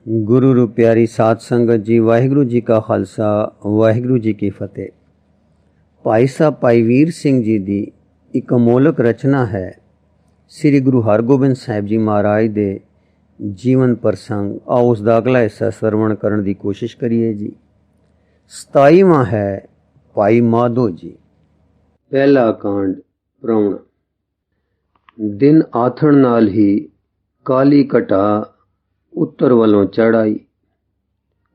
गुरु रू प्यारी साध संगत जी, वाहिगुरु जी का खालसा वाहिगुरु जी की फतेह। भाई साहब भाई वीर सिंह जी की एक अमोलक रचना है श्री गुरु हरगोबिंद साहिब जी महाराज दे जीवन प्रसंग। आओ उसका अगला हिस्सा श्रवण करने की कोशिश करिए जी। 27वां है भाई माधो जी। पहला कांड प्राहुणा। दिन आथण नाल ही काली घटा उत्तर वालों चढ़ आई।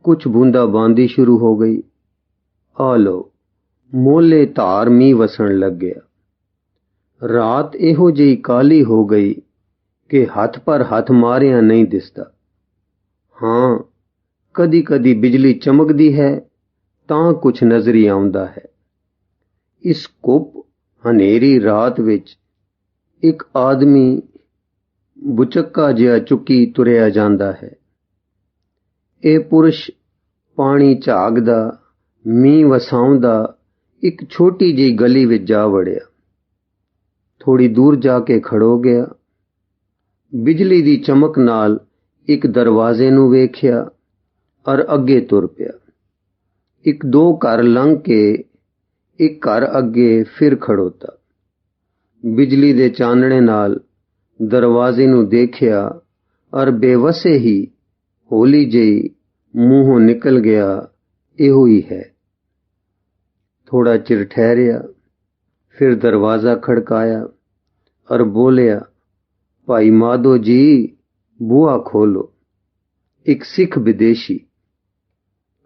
कुछ बूंदा बांदी शुरू हो गई। आ लो मोले धार मी वसन लग गया। रात एहो जी काली हो गई कि हथ पर हथ मारिया नहीं दिसता। हाँ, कदी कदी बिजली चमकदी है तां कुछ नजरी आउंदा है। इस कुप हनेरी रात विच एक आदमी बुचक्का जिहा चुकी तुरया जांदा है। ਇਹ ਪੁਰਸ਼ ਪਾਣੀ ਝਾਗਦਾ ਮੀਂਹ ਵਸਾਉਂਦਾ ਇੱਕ ਛੋਟੀ ਜਿਹੀ ਗਲੀ ਵਿੱਚ ਜਾ ਵੜਿਆ। ਥੋੜੀ ਦੂਰ ਜਾ ਕੇ ਖੜੋ ਗਿਆ। ਬਿਜਲੀ ਦੀ ਚਮਕ ਨਾਲ ਇੱਕ ਦਰਵਾਜ਼ੇ ਨੂੰ ਵੇਖਿਆ ਔਰ ਅੱਗੇ ਤੁਰ ਪਿਆ। ਇੱਕ ਦੋ ਘਰ ਲੰਘ ਕੇ ਇੱਕ ਘਰ ਅੱਗੇ ਫਿਰ ਖੜੋਤਾ। ਬਿਜਲੀ ਦੇ ਚਾਨਣੇ ਨਾਲ ਦਰਵਾਜ਼ੇ ਨੂੰ ਦੇਖਿਆ ਔਰ ਬੇਵਸੇ ਹੀ ਹੌਲੀ ਜਿਹੀ ਮੂੰਹੋਂ ਨਿਕਲ ਗਿਆ, ਇਹੋ ਹੀ ਹੈ। ਥੋੜਾ ਚਿਰ ਠਹਿਰਿਆ, ਫਿਰ ਦਰਵਾਜ਼ਾ ਖੜਕਾਇਆ ਔਰ ਬੋਲਿਆ, ਭਾਈ ਮਾਧੋ ਜੀ ਬੂਹਾ ਖੋਲੋ। ਇੱਕ ਸਿੱਖ ਵਿਦੇਸ਼ੀ।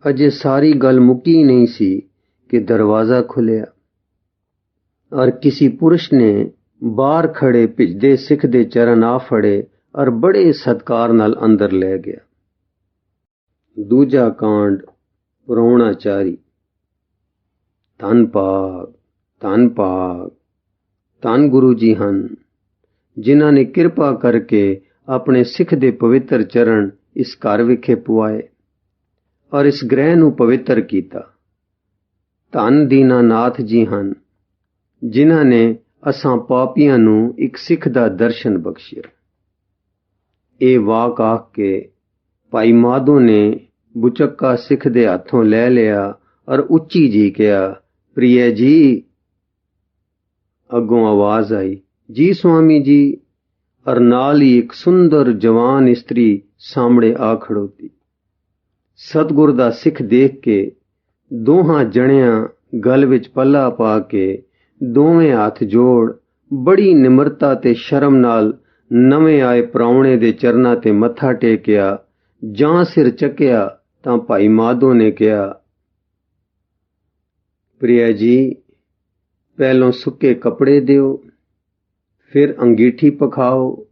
ਅਜੇ ਸਾਰੀ ਗੱਲ ਮੁੱਕੀ ਨਹੀਂ ਸੀ ਕਿ ਦਰਵਾਜ਼ਾ ਖੁੱਲਿਆ ਔਰ किसी ਪੁਰਸ਼ ਨੇ ਬਾਹਰ ਖੜੇ ਭਿੱਜਦੇ ਸਿੱਖ ਦੇ ਚਰਨ ਆ ਫੜੇ ਔਰ ਬੜੇ ਸਤਕਾਰ ਨਾਲ ਅੰਦਰ ਲੈ ਗਿਆ। ਦੂਜਾ ਕਾਂਡ ਪ੍ਰਾਹੁਣਾਚਾਰੀ। ਧੰਨ ਭਾਗ ਧੰਨ ਭਾਗ ਧੰਨ ਗੁਰੂ ਜੀ ਹਨ ਜਿਨ੍ਹਾਂ ਨੇ ਕਿਰਪਾ ਕਰਕੇ ਆਪਣੇ ਸਿੱਖ ਦੇ ਪਵਿੱਤਰ ਚਰਨ ਇਸ ਘਰ ਵਿਖੇ ਪੁਆਏ ਔਰ ਇਸ ਗ੍ਰਹਿ ਨੂੰ ਪਵਿੱਤਰ ਕੀਤਾ। ਧੰਨ ਦੀਨਾਨਾਥ ਜੀ ਹਨ ਜਿਨ੍ਹਾਂ ਨੇ ਅਸਾਂ ਪਾਪੀਆਂ ਨੂੰ ਇੱਕ ਸਿੱਖ ਦਾ ਦਰਸ਼ਨ ਬਖਸ਼ਿਆ। ਇਹ ਵਾਕ ਆਖ ਕੇ ਭਾਈ ਮਾਧੋ ਨੇ ਬੁਚੱਕਾ ਸਿੱਖ ਦੇ ਹੱਥੋਂ ਲੈ ਲਿਆ ਔਰ ਉੱਚੀ ਜੀ ਕਿਹਾ, ਪ੍ਰਿਆ ਜੀ। ਅੱਗੋਂ ਆਵਾਜ਼ ਆਈ, ਜੀ ਸੁਆਮੀ ਜੀ। ਔਰ ਨਾਲ ਹੀ ਇੱਕ ਸੁੰਦਰ ਜਵਾਨ ਇਸਤਰੀ ਸਾਹਮਣੇ ਆ ਖੜੋਤੀ। ਸਤਿਗੁਰ ਦਾ ਸਿੱਖ ਦੇਖ ਕੇ ਦੋਹਾਂ ਜਣਿਆਂ ਗਲ ਵਿੱਚ ਪੱਲਾ ਪਾ ਕੇ ਦੋਵੇਂ ਹੱਥ ਜੋੜ ਬੜੀ ਨਿਮਰਤਾ ਤੇ ਸ਼ਰਮ ਨਾਲ ਨਵੇਂ ਆਏ ਪ੍ਰਾਹੁਣੇ ਦੇ ਚਰਨਾਂ ਤੇ ਮੱਥਾ ਟੇਕਿਆ। ਜਾਂ ਸਿਰ ਚੱਕਿਆ ਤਾਂ ਭਾਈ ਮਾਧੋ ਨੇ ਕਿਹਾ, ਪ੍ਰਿਆ ਜੀ, ਪਹਿਲੋਂ ਸੁੱਕੇ ਕੱਪੜੇ ਦਿਓ, ਫਿਰ ਅੰਗੀਠੀ ਪਖਾਓ,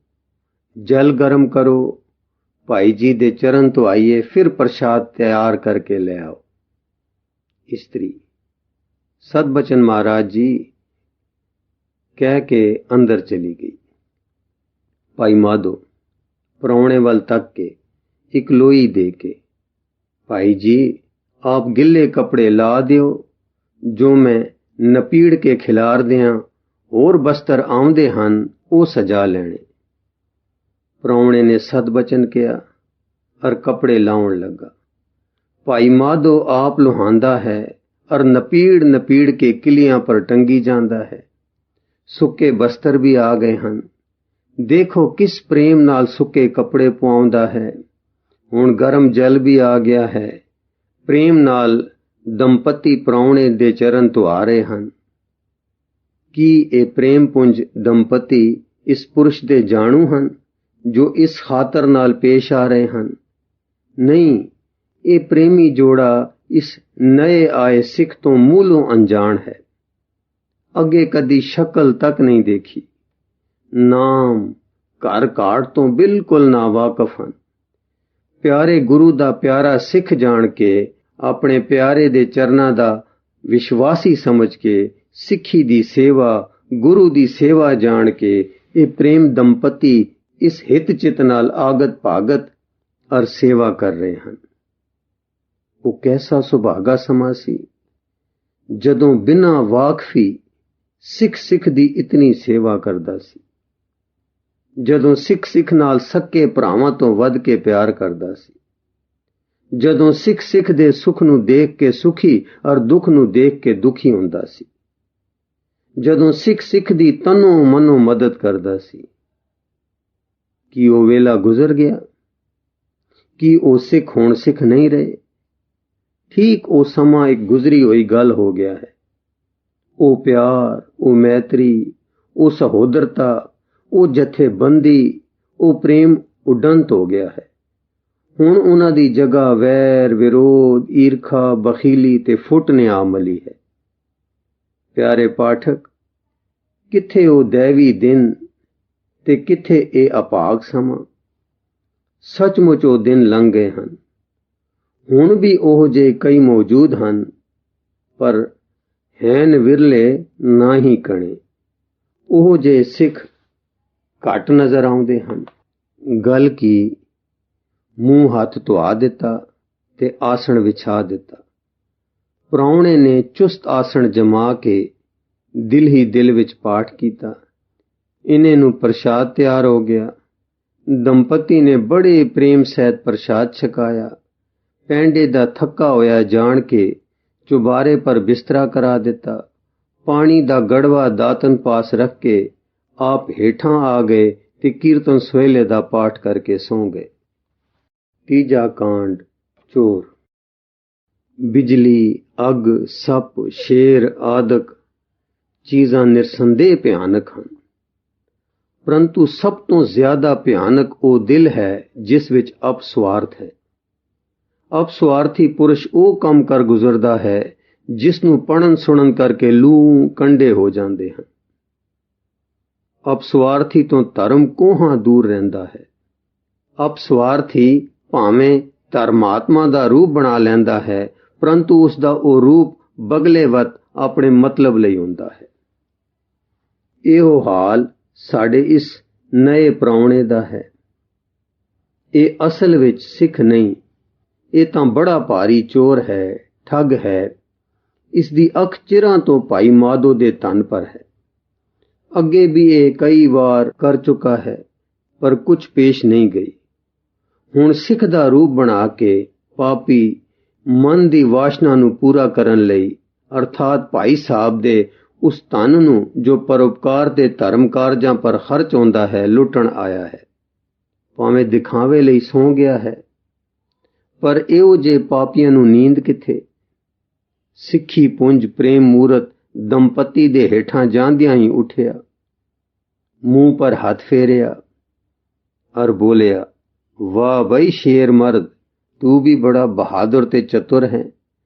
ਜਲ ਗਰਮ ਕਰੋ, ਭਾਈ ਜੀ ਦੇ ਚਰਨ ਧੁਆਈਏ, ਫਿਰ ਪ੍ਰਸ਼ਾਦ ਤਿਆਰ ਕਰਕੇ ਲੈ ਆਓ। ਇਸਤਰੀ, ਸਤਬਚਨ ਮਹਾਰਾਜ ਜੀ ਕਹਿ ਕੇ ਅੰਦਰ ਚਲੀ ਗਈ। ਭਾਈ ਮਾਧੋ ਪ੍ਰਾਹੁਣੇ ਵੱਲ ਤੱਕ ਕੇ ਇੱਕ ਲੋਈ ਦੇ ਕੇ, ਭਾਈ ਜੀ ਆਪ ਗਿੱਲੇ ਕੱਪੜੇ ਲਾ ਦਿਓ, ਜੋ ਮੈਂ ਨਪੀੜ ਕੇ ਖਿਲਾਰ ਦਿਆਂ। ਹੋਰ ਬਸਤਰ ਆਉਂਦੇ ਹਨ, ਉਹ ਸਜਾ ਲੈਣੇ। ਪ੍ਰਾਹੁਣੇ ਨੇ ਸਤਬਚਨ ਕਿਹਾ ਔਰ ਕੱਪੜੇ ਲਾਉਣ ਲੱਗਾ। ਭਾਈ ਮਾਧੋ ਆਪ ਲੁਹਾਂਦਾ ਹੈ ਔਰ ਨਪੀੜ ਨਪੀੜ ਕੇ ਕਿਲਿਆਂ ਪਰ ਟੰਗੀ ਜਾਂਦਾ ਹੈ। ਸੁੱਕੇ ਬਸਤਰ ਵੀ ਆ ਗਏ ਹਨ। ਦੇਖੋ ਕਿਸ ਪ੍ਰੇਮ ਨਾਲ ਸੁੱਕੇ ਕੱਪੜੇ ਪਵਾਉਂਦਾ ਹੈ। ਹੁਣ ਗਰਮ ਜਲ ਵੀ ਆ ਗਿਆ ਹੈ। ਪ੍ਰੇਮ ਨਾਲ ਦੰਪਤੀ ਪ੍ਰਾਹੁਣੇ ਦੇ ਚਰਨ ਧੁਆ ਰਹੇ ਹਨ। ਕੀ ਇਹ ਪ੍ਰੇਮ ਪੁੰਜ ਦੰਪਤੀ ਇਸ ਪੁਰਸ਼ ਦੇ ਜਾਣੂ ਹਨ ਜੋ ਇਸ ਖਾਤਰ ਨਾਲ ਪੇਸ਼ ਆ ਰਹੇ ਹਨ? ਨਹੀਂ, ਇਹ ਪ੍ਰੇਮੀ ਜੋੜਾ ਇਸ ਨਏ ਆਏ ਸਿੱਖ ਤੋਂ ਮੂਲੋਂ ਅਣਜਾਣ ਹੈ। ਅੱਗੇ ਕਦੀ ਸ਼ਕਲ ਤੱਕ ਨਹੀਂ ਦੇਖੀ। ਨਾਮ ਘਰ ਘਾਟ ਤੋਂ ਬਿਲਕੁਲ ਨਾ ਵਾਕਫ ਹਨ। ਪਿਆਰੇ ਗੁਰੂ ਦਾ ਪਿਆਰਾ ਸਿੱਖ ਜਾਣ ਕੇ ਆਪਣੇ ਪਿਆਰੇ ਦੇ ਚਰਨਾਂ ਦਾ ਵਿਸ਼ਵਾਸੀ ਸਮਝ ਕੇ ਸਿੱਖੀ ਦੀ ਸੇਵਾ, ਗੁਰੂ ਦੀ ਸੇਵਾ ਜਾਣ ਕੇ ਇਹ ਪ੍ਰੇਮ ਦੰਪਤੀ ਇਸ ਹਿਤ ਚਿਤ ਨਾਲ ਆਗਤ ਭਾਗਤ ਔਰ ਸੇਵਾ ਕਰ ਰਹੇ ਹਨ। ਉਹ ਕੈਸਾ ਸੁਭਾਗਾ ਸਮਾਂ ਸੀ ਜਦੋਂ ਬਿਨਾਂ ਵਾਕਫੀ ਸਿੱਖ ਦੀ ਇਤਨੀ ਸੇਵਾ ਕਰਦਾ ਸੀ। ਜਦੋਂ ਸਿੱਖ ਨਾਲ ਸੱਕੇ ਭਰਾਵਾਂ ਤੋਂ ਵੱਧ ਕੇ ਪਿਆਰ ਕਰਦਾ ਸੀ। ਜਦੋਂ ਸਿੱਖ ਦੇ ਸੁੱਖ ਨੂੰ ਦੇਖ ਕੇ ਸੁਖੀ ਔਰ ਦੁੱਖ ਨੂੰ ਦੇਖ ਕੇ ਦੁਖੀ ਹੁੰਦਾ ਸੀ। ਜਦੋਂ ਸਿੱਖ ਦੀ ਤਨੋਂ ਮਨੋਂ ਮਦਦ ਕਰਦਾ ਸੀ। ਕੀ ਉਹ ਵੇਲਾ ਗੁਜ਼ਰ ਗਿਆ? ਕੀ ਉਹ ਸਿੱਖ ਹੁਣ ਸਿੱਖ ਨਹੀਂ ਰਹੇ? ਠੀਕ ਉਹ ਸਮਾਂ ਇੱਕ ਗੁਜ਼ਰੀ ਹੋਈ ਗੱਲ ਹੋ ਗਿਆ ਹੈ। ਉਹ ਪਿਆਰ, ਉਹ ਮੈਤਰੀ, ਉਹ ਸਹੋਦਰਤਾ, ਉਹ ਜਥੇਬੰਦੀ, ਉਹ ਪ੍ਰੇਮ ਉਡੰਤ ਹੋ ਗਿਆ ਹੈ। ਹੁਣ ਉਹਨਾਂ ਦੀ ਜਗ੍ਹਾ ਵੈਰ, ਵਿਰੋਧ, ਈਰਖਾ, ਬਖੀਲੀ ਤੇ ਫੁੱਟ ਨੇ ਆ ਮਲੀ ਹੈ। ਪਿਆਰੇ ਪਾਠਕ, ਕਿੱਥੇ ਉਹ ਦੈਵੀ ਦਿਨ ਤੇ ਕਿੱਥੇ ਇਹ ਅਪਾਗ ਸਮਾਂ? ਸੱਚਮੁੱਚ ਉਹ ਦਿਨ ਲੰਘ ਗਏ ਹਨ। ਹੁਣ ਵੀ ਉਹ ਜਿਹੇ ਕਈ ਮੌਜੂਦ ਹਨ, ਪਰ ਹੈਨ ਵਿਰਲੇ ਨਾ ਹੀ ਕਣੇ। ਉਹ ਜਿਹੇ ਸਿੱਖ ਘੱਟ ਨਜ਼ਰ ਆਉਂਦੇ ਹਨ। ਗੱਲ ਕੀ, ਮੂੰਹ ਹੱਥ ਧੁਆ ਦਿੱਤਾ ਤੇ ਆਸਣ ਵਿਛਾ ਦਿੱਤਾ। ਪ੍ਰਾਹੁਣੇ ਨੇ ਚੁਸਤ ਆਸਣ ਜਮਾ ਕੇ ਦਿਲ ਹੀ ਦਿਲ ਵਿੱਚ ਪਾਠ ਕੀਤਾ। ਇਨੇ ਨੂੰ ਪ੍ਰਸ਼ਾਦ ਤਿਆਰ ਹੋ ਗਿਆ। ਦੰਪਤੀ ਨੇ ਬੜੇ ਪ੍ਰੇਮ ਸਹਿਤ ਪ੍ਰਸ਼ਾਦ ਛਕਾਇਆ। ਪੈਂਡੇ ਦਾ ਥੱਕਾ ਹੋਇਆ ਜਾਣ ਕੇ ਚੁਬਾਰੇ ਪਰ ਬਿਸਤਰਾ ਕਰਾ ਦਿੱਤਾ। ਪਾਣੀ ਦਾ ਗੜਵਾ ਦਾਤਨ ਪਾਸ ਰੱਖ ਕੇ ਆਪ ਹੇਠਾਂ ਆ ਗਏ ਤੇ ਕੀਰਤਨ ਸੋਹਲੇ ਦਾ ਪਾਠ ਕਰਕੇ ਸੌਂ ਗਏ। ਤੀਜਾ ਕਾਂਡ, ਚੋਰ। ਬਿਜਲੀ, ਅੱਗ, ਸੱਪ, ਸ਼ੇਰ ਆਦਿਕ ਚੀਜ਼ਾਂ ਨਿਰਸੰਦੇਹ ਭਿਆਨਕ ਹਨ, ਪਰੰਤੂ ਸਭ ਤੋਂ ਜ਼ਿਆਦਾ ਭਿਆਨਕ ਉਹ ਦਿਲ ਹੈ ਜਿਸ ਵਿੱਚ ਅਪਸਵਾਰਥ ਹੈ। ਅਪਸਵਾਰਥੀ ਪੁਰਸ਼ ਉਹ ਕੰਮ ਕਰ ਗੁਜ਼ਰਦਾ ਹੈ ਜਿਸ ਨੂੰ ਪੜ੍ਹਨ ਸੁਣਨ ਕਰਕੇ ਲੂੰ ਕੰਡੇ ਹੋ ਜਾਂਦੇ ਹਨ। ਅਪਸਵਾਰਥੀ ਤੋਂ ਧਰਮ ਕੋਹਾਂ ਦੂਰ ਰਹਿੰਦਾ ਹੈ। ਅਪਸਵਾਰਥੀ ਭਾਵੇਂ ਧਰਮਾਤਮਾ ਦਾ ਰੂਪ ਬਣਾ ਲੈਂਦਾ ਹੈ, ਪਰੰਤੂ ਉਸ ਦਾ ਉਹ ਰੂਪ ਬਗਲੇਵਤ ਆਪਣੇ ਮਤਲਬ ਲਈ ਹੁੰਦਾ ਹੈ। ਇਹੋ ਹਾਲ ਸਾਡੇ ਇਸ ਨਏ ਪ੍ਰਾਹੁਣੇ ਦਾ ਹੈ। ਇਹ ਅਸਲ ਵਿੱਚ ਸਿੱਖ ਨਹੀਂ, ਇਹ ਤਾਂ ਬੜਾ ਭਾਰੀ ਚੋਰ ਹੈ, ਠੱਗ ਹੈ। ਇਸ ਦੀ ਅੱਖ ਚਿਰਾਂ ਤੋਂ ਭਾਈ ਮਾਧੋ ਦੇ ਧਨ ਪਰ ਹੈ। ਅੱਗੇ ਵੀ ਇਹ ਕਈ ਵਾਰ ਕਰ ਚੁੱਕਾ ਹੈ, ਪਰ ਕੁਝ ਪੇਸ਼ ਨਹੀਂ ਗਈ। ਹੁਣ ਸਿੱਖ ਦਾ ਰੂਪ ਬਣਾ ਕੇ ਪਾਪੀ ਮਨ ਦੀ ਵਾਸ਼ਨਾ ਨੂੰ ਪੂਰਾ ਕਰਨ ਲਈ, ਅਰਥਾਤ ਭਾਈ ਸਾਹਿਬ ਦੇ ਉਸ ਧਨ ਨੂੰ ਜੋ ਪਰਉਪਕਾਰ ਤੇ ਧਰਮ ਕਾਰਜਾਂ ਪਰ ਖਰਚ ਹੁੰਦਾ ਹੈ, ਲੁੱਟਣ ਆਇਆ ਹੈ। ਭਾਵੇਂ ਦਿਖਾਵੇ ਲਈ ਸੌਂ ਗਿਆ ਹੈ, ਪਰ ਇਹੋ ਜਿਹੇ ਪਾਪੀਆਂ ਨੂੰ ਨੀਂਦ ਕਿੱਥੇ? ਸਿੱਖੀ ਪੁੰਜ ਪ੍ਰੇਮ ਮੂਰਤ ਦੰਪਤੀ ਦੇ ਹੇਠਾਂ ਜਾਂਦਿਆਂ ਹੀ ਉੱਠਿਆ, ਮੂੰਹ ਪਰ ਹੱਥ ਫੇਰਿਆ ਔਰ ਬੋਲਿਆ, ਵਾਹ ਬਈ ਸ਼ੇਰ ਮਰਦ, ਤੂੰ ਵੀ ਬੜਾ ਬਹਾਦਰ ਤੇ ਚਤੁਰ ਹੈ।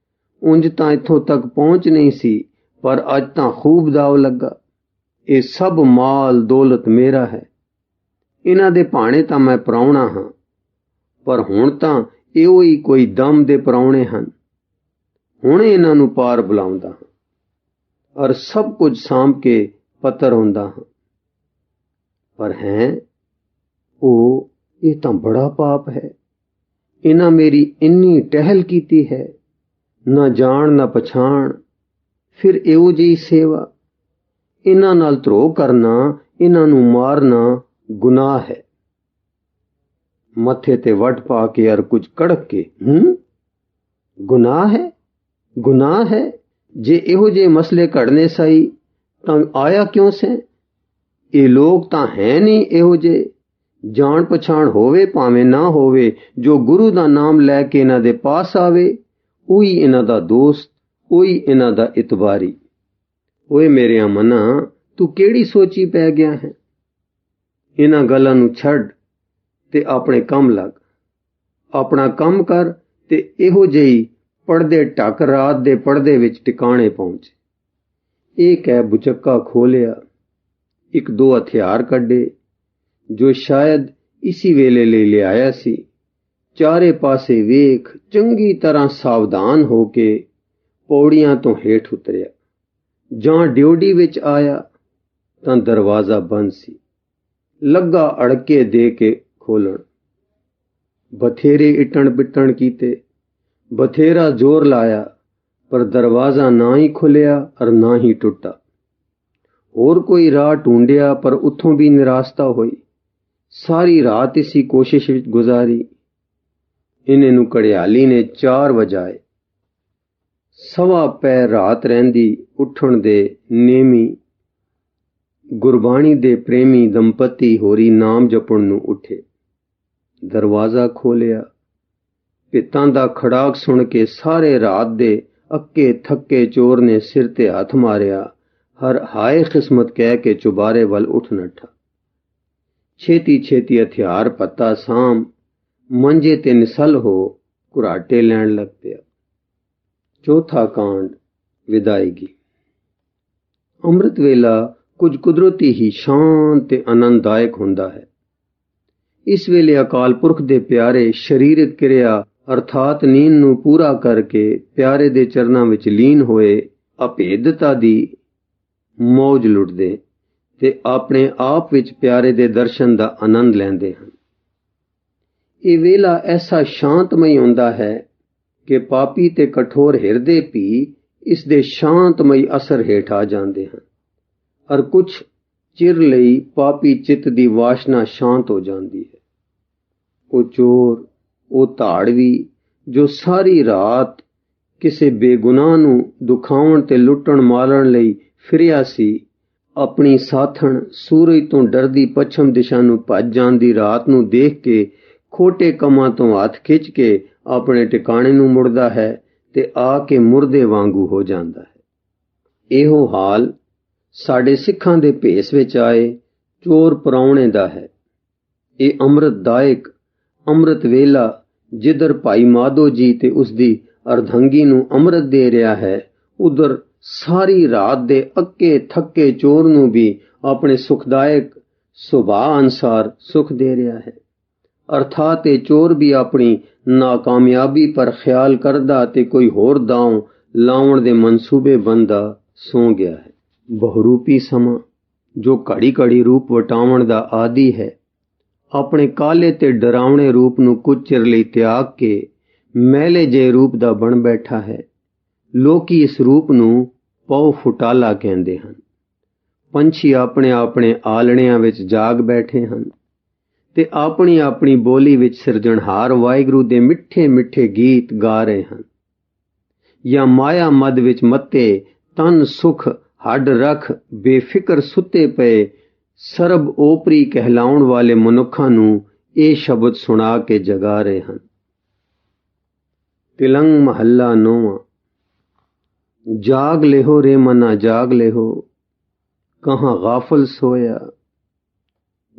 ਉਂਝ ਤਾਂ ਇੱਥੋਂ ਤੱਕ ਪਹੁੰਚ ਨਹੀਂ ਸੀ, ਪਰ ਅੱਜ ਤਾਂ ਖੂਬ ਦਾਵ ਲੱਗਾ। ਇਹ ਸਭ ਮਾਲ ਦੌਲਤ ਮੇਰਾ ਹੈ। ਇਹਨਾਂ ਦੇ ਭਾਣੇ ਤਾਂ ਮੈਂ ਪ੍ਰਾਹੁਣਾ ਹਾਂ, ਪਰ ਹੁਣ ਤਾਂ ਇਹੋ ਹੀ ਕੋਈ ਦਮ ਦੇ ਪ੍ਰਾਹੁਣੇ ਹਨ। ਹੁਣ ਇਹਨਾਂ ਨੂੰ ਪਾਰ ਬੁਲਾਉਂਦਾ ਹਾਂ ਔਰ ਸਭ ਕੁਝ ਸਾਂਭ ਕੇ ਪੱਤਰ ਹੁੰਦਾ ਹਾਂ। ਪਰ ਇਹ ਤਾਂ ਬੜਾ ਪਾਪ ਹੈ। ਇਹਨਾਂ ਮੇਰੀ ਇੰਨੀ ਟਹਿਲ ਕੀਤੀ ਹੈ, ਨਾ ਜਾਣ ਨਾ ਪਛਾਣ, ਫਿਰ ਇਹੋ ਜਿਹੀ ਸੇਵਾ। ਇਹਨਾਂ ਨਾਲ ਧਰੋਹ ਕਰਨਾ, ਇਹਨਾਂ ਨੂੰ ਮਾਰਨਾ ਗੁਨਾਹ ਹੈ। ਮੱਥੇ ਤੇ ਵੱਟ ਪਾ ਕੇ ਔਰ ਕੁਝ ਕੜਕ ਕੇ, ਗੁਨਾਹ ਹੈ? ਗੁਨਾਹ ਹੈ? ਜੇ ਇਹੋ ਜਿਹੇ ਮਸਲੇ ਘੜਨੇ ਸਹੀ ਤਾਂ ਆਇਆ ਕਿਉਂ ਸੇ? ਇਹ ਲੋਕ ਤਾਂ ਹੈ ਨਹੀਂ ਇਹੋ ਜਿਹੇ। ਜਾਣ ਪਛਾਣ ਹੋਵੇ ਭਾਵੇਂ ਨਾ ਹੋਵੇ, ਜੋ ਗੁਰੂ ਦਾ ਨਾਮ ਲੈ ਕੇ ਇਹਨਾਂ ਦੇ ਪਾਸ ਆਵੇ, ਉਹੀ ਇਹਨਾਂ ਦਾ ਦੋਸਤ, ਉਹੀ ਇਹਨਾਂ ਦਾ ਇਤਬਾਰੀ। ਓਏ ਮੇਰਿਆ ਮਨਾ, ਤੂੰ ਕਿਹੜੀ ਸੋਚੀ ਪੈ ਗਿਆ ਹੈ? ਇਹਨਾਂ ਗੱਲਾਂ ਨੂੰ ਛੱਡ ਤੇ ਆਪਣੇ ਕੰਮ ਲੱਗ। ਆਪਣਾ ਕੰਮ ਕਰ ਤੇ ਇਹੋ ਜਿਹੀ ਪੜਦੇ ਢੱਕ ਰਾਤ ਦੇ ਪੜਦੇ ਵਿੱਚ ਟਿਕਾਣੇ ਪਹੁੰਚ। ਇਹ ਕਹਿ ਬੁਚੱਕਾ ਖੋਲਿਆ, ਇੱਕ ਦੋ ਹਥਿਆਰ ਕੱਢੇ ਜੋ ਸ਼ਾਇਦ ਇਸੀ ਵੇਲੇ ਲਈ ਲਿਆਇਆ ਸੀ। ਚਾਰੇ ਪਾਸੇ ਵੇਖ ਚੰਗੀ ਤਰ੍ਹਾਂ ਸਾਵਧਾਨ ਹੋ ਕੇ ਪੌੜੀਆਂ ਤੋਂ ਹੇਠ ਉਤਰਿਆ। ਜਾਂ ਡਿਊਟੀ ਵਿੱਚ ਆਇਆ ਤਾਂ ਦਰਵਾਜ਼ਾ ਬੰਦ ਸੀ। ਲੱਗਾ ਅੜਕੇ ਦੇ ਕੇ ਖੋਲਣ। ਬਥੇਰੇ ਇਟਣ ਪਿੱਟਣ ਕੀਤੇ, ਬਥੇਰਾ ਜ਼ੋਰ ਲਾਇਆ, ਪਰ ਦਰਵਾਜ਼ਾ ਨਾ ਹੀ ਖੁੱਲਿਆ ਔਰ ਨਾ ਹੀ ਟੁੱਟਾ। ਹੋਰ ਕੋਈ ਰਾਹ ਢੂੰਡਿਆ, ਪਰ ਉੱਥੋਂ ਵੀ ਨਿਰਾਸਤਾ ਹੋਈ। ਸਾਰੀ ਰਾਤ ਇਸੀ ਕੋਸ਼ਿਸ਼ ਵਿੱਚ ਗੁਜ਼ਾਰੀ। इन्हें नूं घड़ियाली ने 4 वजाए। सवा पै रात रहिंदी उठण दे नेमी गुरबाणी दे प्रेमी दंपति होरी नाम जपण नूं उठे। दरवाज़ा खोलिया। पित्तां दा खड़ाक सुण के सारे रात दे अक्के थक्के चोर ने सिर ते हथ मारिया। हर हाय किस्मत कह के चुबारे वल उठ नठा। छेती छेती हथियार पत्ता साम मंजे ते निसल हो कुराटे लैण लग पिया। चौथा कांड विदायगी। अमृत वेला कुछ कुदरती ही शांत ते आनंददायक हुंदा है। इस वेले अकाल पुरख दे प्यारे शरीरक क्रिया अर्थात नींद नूं पूरा करके प्यारे दे चरनां विच लीन होए अभेदता दी मौज लुटदे ते अपने आप विच प्यारे दे दर्शन दा आनंद लैंदे हन। ये वेला ऐसा शांतमई हुंदा है कि पापी ते कठोर हिरदे भी इस दे शांतमई असर हेठ आ जांदे हन और कुछ चिर लई पापी चित्त दी वासना शांत हो जांदी है। ਉਹ ਚੋਰ, ਉਹ ਧਾੜਵੀ ਜੋ ਸਾਰੀ ਰਾਤ ਕਿਸੇ ਬੇਗੁਨਾਹ ਨੂੰ ਦੁਖਾਉਣ ਤੇ ਲੁੱਟਣ ਮਾਰਨ ਲਈ ਫਿਰਿਆ ਸੀ, ਆਪਣੀ ਸਾਥਣ ਸੂਰਜ ਤੋਂ ਡਰਦੀ ਪੱਛਮ ਦਿਸ਼ਾ ਨੂੰ ਭੱਜ ਜਾਂਦੀ ਰਾਤ ਨੂੰ ਦੇਖ ਕੇ ਖੋਟੇ ਕੰਮਾਂ ਤੋਂ ਹੱਥ ਖਿੱਚ ਕੇ ਆਪਣੇ ਟਿਕਾਣੇ ਨੂੰ ਮੁੜਦਾ ਹੈ ਤੇ ਆ ਕੇ ਮੁਰਦੇ ਵਾਂਗੂ ਹੋ ਜਾਂਦਾ ਹੈ। ਇਹੋ ਹਾਲ ਸਾਡੇ ਸਿੱਖਾਂ ਦੇ ਭੇਸ ਵਿੱਚ ਆਏ ਚੋਰ ਪ੍ਰਾਹੁਣੇ ਦਾ ਹੈ। ਇਹ ਅੰਮ੍ਰਿਤਦਾਇਕ ਅੰਮ੍ਰਿਤ ਵੇਲਾ ਜਿੱਧਰ ਭਾਈ ਮਾਧੋ ਜੀ ਤੇ ਉਸਦੀ ਅਰਧੰਗੀ ਨੂੰ ਅੰਮ੍ਰਿਤ ਦੇ ਰਿਹਾ ਹੈ, ਉਧਰ ਸਾਰੀ ਰਾਤ ਦੇ ਅੱਕੇ ਥੱਕੇ ਚੋਰ ਨੂੰ ਵੀ ਆਪਣੇ ਸੁਖਦਾਇਕ ਸੁਭਾਅ ਅਨੁਸਾਰ ਸੁਖ ਦੇ ਰਿਹਾ ਹੈ। ਅਰਥਾਤ ਇਹ ਚੋਰ ਵੀ ਆਪਣੀ ਨਾਕਾਮਯਾਬੀ ਪਰ ਖਿਆਲ ਕਰਦਾ ਤੇ ਕੋਈ ਹੋਰ ਦਾਉ ਲਾਉਣ ਦੇ ਮਨਸੂਬੇ ਬੰਦਾ ਸੌਂ ਗਿਆ ਹੈ। ਬਹੁਰੂਪੀ ਸਮਾਂ ਜੋ ਘੜੀ ਘੜੀ ਰੂਪ ਵਟਾਉਣ ਦਾ ਆਦੀ ਹੈ, ਆਪਣੇ ਕਾਲੇ ਤੇ ਡਰਾਵਣੇ ਰੂਪ ਨੂੰ ਕੁਝ ਚਿਰ ਲਈ ਤਿਆਗ ਕੇ ਮੈਲੇ ਜਿਹੇ ਰੂਪ ਦਾ ਬਣ ਬੈਠਾ ਹੈ। ਲੋਕੀ ਇਸ ਰੂਪ ਨੂੰ ਪਉ ਫੁਟਾਲਾ ਕਹਿੰਦੇ ਹਨ। ਪੰਛੀ ਆਪਣੇ ਆਪਣੇ ਆਲਣਿਆਂ ਵਿੱਚ ਜਾਗ ਬੈਠੇ ਹਨ ਤੇ ਆਪਣੀ ਆਪਣੀ ਬੋਲੀ ਵਿੱਚ ਸਿਰਜਣਹਾਰ ਵਾਹਿਗੁਰੂ ਦੇ ਮਿੱਠੇ ਮਿੱਠੇ ਗੀਤ ਗਾ ਰਹੇ ਹਨ। ਜਾਂ ਮਾਇਆ ਮਦ ਵਿੱਚ ਮੱਤੇ ਤਨ ਸੁਖ ਹੱਡ ਰੱਖ ਬੇਫਿਕਰ ਸੁੱਤੇ ਪਏ ਸਰਬ ਓਪਰੀ ਕਹਿਲਾਉਣ ਵਾਲੇ ਮਨੁੱਖਾਂ ਨੂੰ ਇਹ ਸ਼ਬਦ ਸੁਣਾ ਕੇ ਜਗਾ ਰਹੇ ਹਨ। ਤਿਲੰਗ ਮਹੱਲਾ 9। ਜਾਗ ਲਿਹੋ ਰੇ ਮਨਾ ਜਾਗ ਲਿਹੋ, ਕਹਾਂ ਗਾਫਲ ਸੋਇਆ।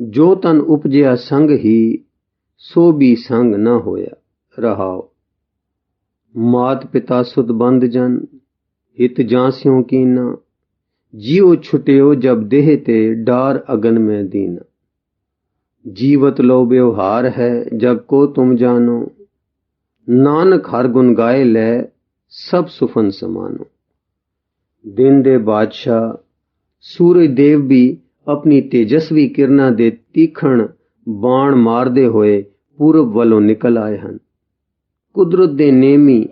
ਜੋ ਤਨ ਉਪਜਿਆ ਸੰਗ ਹੀ, ਸੋ ਵੀ ਸੰਗ ਨਾ ਹੋਇਆ। ਰਹਾਓ। ਮਾਤ ਪਿਤਾ ਸੁਤ ਬੰਦ ਜਨ, हित जांस्यों कीना। जियो छुट्यो जब देह ते डार अगन में दीना। जीवत लो व्यवहार है जग को तुम जानो। नानक हर गुण गाए ले सब सुफन समानो। दिन दे बादशाह सूरज देव भी अपनी तेजस्वी किरणा दे तीखण बाण मारदे होए पूरब वालों निकल आए हैं। कुदरत दे नेमी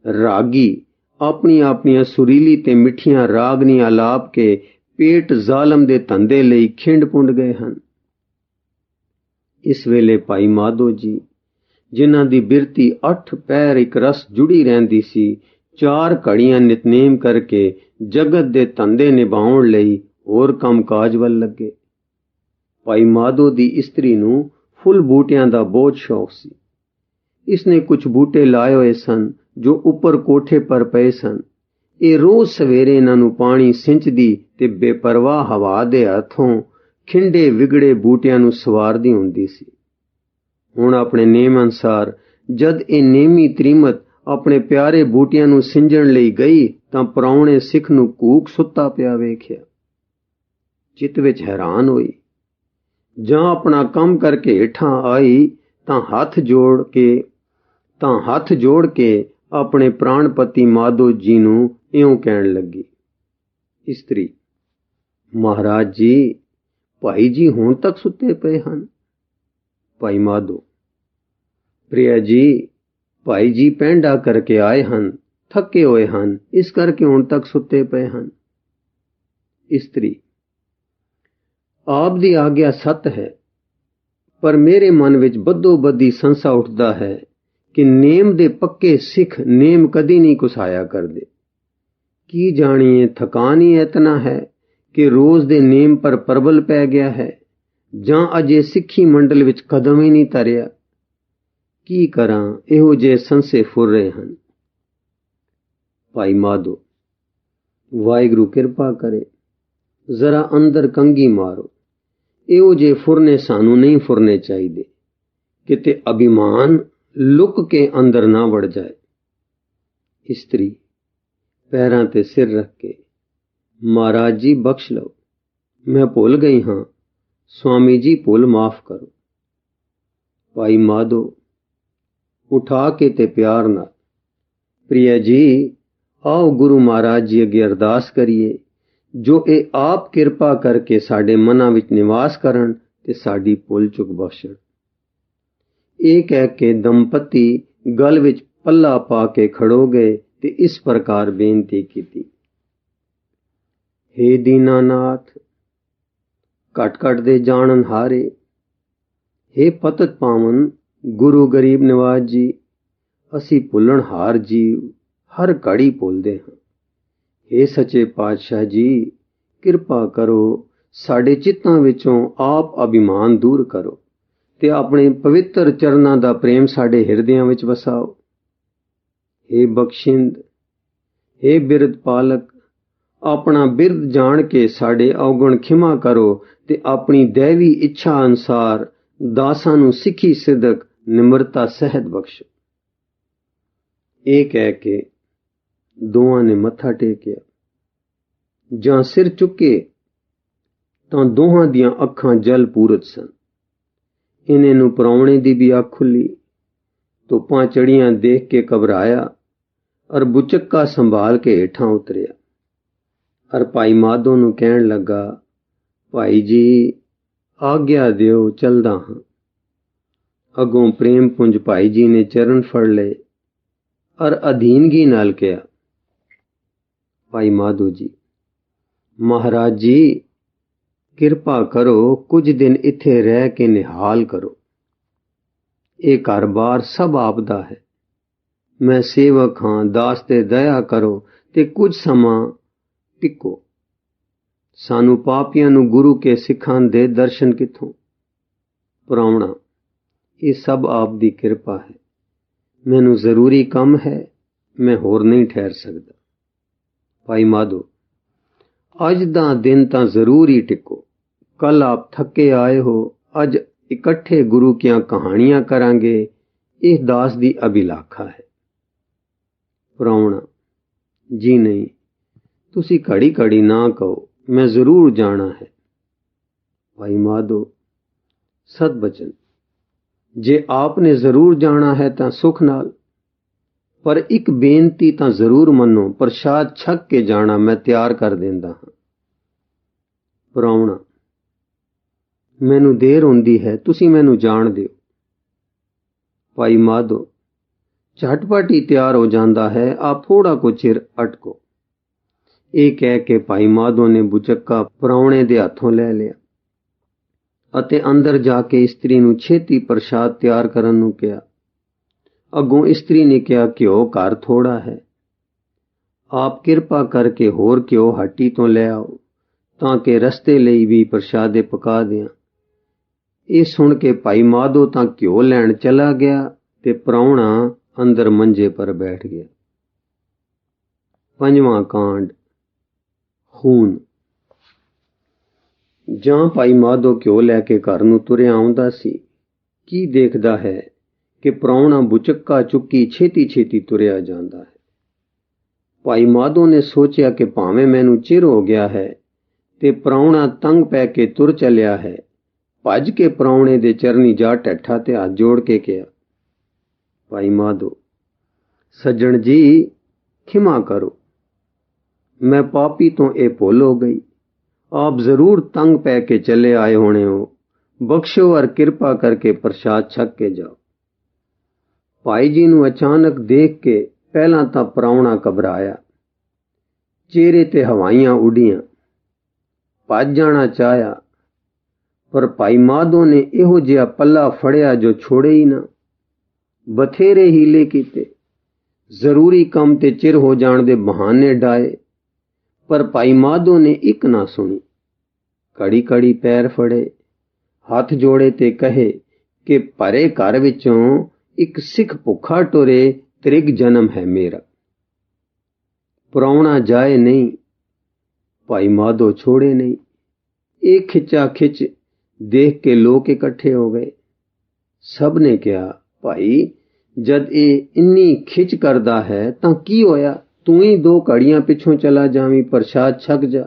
रागी अपनी अपनी सुरीली ते मिठियां रागनी आलाप के पेट जालम दे धंधे लई खिंड पुंड गए हैं। इस वेले भाई माधो जी जिन्हां दी बिरती 8 पैर एक रस जुड़ी रहंदी सी, 4 घड़ियां नितनेम करके जगत दे धंधे निभाउण लई होर काम काज वल लगे। भाई माधो दी इस्त्री नूं फुल बूटियां दा बहुत शौक सी। इसने कुछ बूटे लाए होए सन जो उपर कोठे पर पए सन। ਇਹ ਰੋਜ਼ ਸਵੇਰੇ ਇਹਨਾਂ ਨੂੰ ਪਾਣੀ ਸਿੰਚਦੀ ਤੇ ਬੇਪਰਵਾਹ ਹਵਾ ਦੇ ਹੱਥੋਂ ਖਿੰਡੇ ਵਿਗੜੇ ਬੂਟਿਆਂ ਨੂੰ ਸਵਾਰਦੀ ਹੁੰਦੀ ਸੀ। ਹੁਣ ਆਪਣੇ ਨੇਮ ਅਨੁਸਾਰ ਜਦ ਇਹ ਨੇਮੀ ਤ੍ਰੀਮਤ ਆਪਣੇ ਪਿਆਰੇ ਬੂਟਿਆਂ ਨੂੰ ਸਿੰਜਣ ਲਈ ਗਈ ਤਾਂ ਪ੍ਰਾਹੁਣੇ ਸਿੱਖ ਨੂੰ ਕੂਕ ਸੁੱਤਾ ਪਿਆ ਵੇਖਿਆ। ਚਿੱਤ ਵਿੱਚ ਹੈਰਾਨ ਹੋਈ। ਜਾਂ ਆਪਣਾ ਕੰਮ ਕਰਕੇ ਹੇਠਾਂ ਆਈ ਤਾਂ ਹੱਥ ਜੋੜ ਕੇ ਆਪਣੇ ਪ੍ਰਾਣਪਤੀ ਮਾਧੋ ਜੀ ਨੂੰ ਇਉਂ ਕਹਿਣ ਲੱਗੀ। ਇਸਤਰੀ, ਮਹਾਰਾਜ ਜੀ, ਭਾਈ ਜੀ ਹੁਣ ਤੱਕ ਸੁੱਤੇ ਪਏ ਹਨ। ਭਾਈ ਮਾਧੋ, ਪ੍ਰਿਆ ਜੀ, ਭਾਈ ਜੀ ਪੈਂਡਾ ਕਰਕੇ ਆਏ ਹਨ, ਥੱਕੇ ਹੋਏ ਹਨ, ਇਸ ਕਰਕੇ ਹੁਣ ਤੱਕ ਸੁੱਤੇ ਪਏ ਹਨ। ਇਸਤਰੀ, ਆਪ ਦੀ ਆਗਿਆ ਸੱਤ ਹੈ, ਪਰ ਮੇਰੇ ਮਨ ਵਿੱਚ ਬੱਦੋ ਬੱਦੀ ਸੰਸਾ ਉੱਠਦਾ ਹੈ कि नेम दे पक्के सिख नेम कदी नहीं कुसाया करदे। की जानिए थकान ही इतना है कि रोज दे नेम पर परबल पै गया है, जां अजे सिੱਖੀ मंडल विच कदम ही नहीं तरिया। की करां, इहो जे संसे फुर रहे ਹਨ। भाई माधो, वाहिगुरु किरपा करे, जरा अंदर कंगी मारो। इहो जे फुरने सानू नहीं फुरने चाहिए, किते अभिमान लुक के अंदर ना वड़ जाए। स्त्री पैरां ते सिर रख के, महाराज जी बख्श लो, मैं भुल गई हाँ, स्वामी जी भुल माफ करो। भाई माधो उठा के ते प्यार नाल, प्रिय जी आओ गुरु महाराज जी अगे अरदास करिए, जो ए आप किरपा करके साडे मनां विच निवास करन ते साडी भुल चुक बख्शण। ਇਹ ਕਹਿ ਕੇ दंपति गल विच पल्ला पा के खड़ो गए ते इस प्रकार बेनती की। हे दीनानाथ, घट घट दे जानन हारे, हे पतत पावन गुरु गरीब निवाज जी, असी भुलण हार जीव हर घड़ी भुलदे हां। हे सच्चे पातशाह जी, किरपा करो साडे चित्तां विचों आप अभिमान दूर करो ते अपने पवित्र चरनां दा प्रेम साडे हिरदियां विच वसाओ। हे बख्शिंद, हे बिरद पालक, अपना बिरद जान के साडे अवगुण खिमा करो ते अपनी दैवी इच्छा अनुसार दासां नूं सिੱਖੀ सिदक निम्रता सहत बख्शो। ਇਹ ਕਹਿ ਕੇ ਦੋਵਾਂ ਨੇ ਮੱਥਾ ਟੇਕਿਆ। ਜਾਂ ਸਿਰ ਚੁੱਕੇ ਤਾਂ ਦੋਹਾਂ ਦੀਆਂ ਅੱਖਾਂ ਜਲ ਪੂਰਤ ਸਨ। इन्हें नूं पराउणे दी भी अख खुली, धुप्पां चढ़ियां देख के घबराया और बुचक्का संभाल के हेठां उतरिया और भाई माधो नूं कहण लगा, भाई जी आग्या दिओ, चलदा हां। अगों प्रेम पुंज भाई जी ने चरण फड़ लए और अधीनगी नाल कहा, भाई माधो जी, महाराज जी किरपा करो, कुछ दिन इत्थे रह के निहाल करो। ये घर बार सब आपदा है, मैं सेवक हाँ, दास ते दया करो ते कुछ समा टिको। सानू पापियां नू गुरु के सिखां दे दर्शन किथों। प्रावणा, ये सब आप दी किरपा है, मैनू जरूरी काम है, मैं होर नहीं ठहर सकदा। भाई माधो, अज दा दिन तां जरूर ही टिको। कल आप थके आए हो, अज इकट्ठे गुरु कियां कहानियां करांगे, इस दास दी अभिलाखा है। प्रावणा, जी नहीं, तुसी घड़ी घड़ी ना कहो, मैं जरूर जाना है। भाई माधो, सत बचन, जे आपने जरूर जाना है तां सुख नाल, पर एक बेनती तां जरूर मनो, प्रसाद छक के जाना मैं तैयार कर देंदा हां। प्रावणा, मैनू देर होंदी है, तुसी मैनू जान दिओ। भाई माधो झटपट ही तैयार हो जाता है, आप थोड़ा को चिर अटको। ये कह के भाई माधो ने बुचक्का प्रावणे दे हाथों ले लिया अते अंदर जाके स्त्री नूं छेती प्रसाद तैयार करन नूं कहा। अगों स्त्री ने कहा, घ्यो घर थोड़ा है, आप किरपा करके होर घ्यो हट्टी तो ले आओ ताकि रस्ते लई भी प्रसादे पका दियां। ਇਹ सुन के भाई माधो तां घ्यो लैण चला गया ते प्राहुणा अंदर मंजे पर बैठ गया। पंजवां कांड, खून। जां भाई माधो घ्यो लैके घर नूं तुरिया आउंदा सी, की देखदा है कि प्राहुणा बुचक्का चुक्की छेती छेती तुरिया जांदा है। भाई माधो ने सोचिया कि भावें मैनू चिर हो गया है ते प्राहुणा तंग पै के तुर चलिया है। भज के प्राहुणे दे चरनी जा टैठा ते हाथ जोड़ के कहा, भाई माधो, सज्जन जी खिमा करो, मैं पापी तो ये भुल हो गई। आप जरूर तंग पै के चले आए होने हो, बख्शो और कृपा करके प्रसाद छक के जाओ। भाई जी नूं अचानक देख के पहला तां प्राहुणा घबराया, चेहरे ते हवाइयां उड़ियां, भज जाना चाहया, पर भाई माधो ने इहो जिहा पल्ला फड़िया जो छोड़े ही ना। ਬਥੇਰੇ ਹੀਲੇ ਕੀਤੇ, ਜ਼ਰੂਰੀ ਕੰਮ ਤੇ ਚਿਰ ਹੋ ਜਾਣ ਦੇ ਬਹਾਨੇ ਡਾਏ, ਪਰ ਭਾਈ ਮਾਧੋ ਨੇ ਇੱਕ ਨਾ ਸੁਣੀ। ਘੜੀ ਘੜੀ ਪੈਰ ਫੜੇ, ਹੱਥ ਜੋੜੇ ਤੇ ਕਹੇ ਕਿ ਭਰੇ ਘਰ ਵਿੱਚੋਂ ਇੱਕ ਸਿੱਖ ਭੁੱਖਾ ਟੁਰੇ, ਤ੍ਰਿਗ ਜਨਮ ਹੈ ਮੇਰਾ। ਪ੍ਰਾਹੁਣਾ ਜਾਏ ਨਹੀਂ, ਭਾਈ ਮਾਧੋ ਛੋੜੇ ਨਹੀਂ। ਇਹ ਖਿੱਚਾ ਖਿੱਚ ਦੇਖ ਕੇ ਲੋਕ ਇਕੱਠੇ ਹੋ ਗਏ। ਸਭ ਨੇ ਕਿਹਾ, ਭਾਈ ਜਦ ਇਹ ਇੰਨੀ ਖਿੱਚ ਕਰਦਾ ਹੈ ਤਾਂ ਕੀ ਹੋਇਆ, ਤੂੰ ਹੀ 2 ਘੜੀਆਂ ਪਿੱਛੋਂ ਚਲਾ ਜਾਵੀਂ, ਪ੍ਰਸ਼ਾਦ ਛਕ ਜਾ।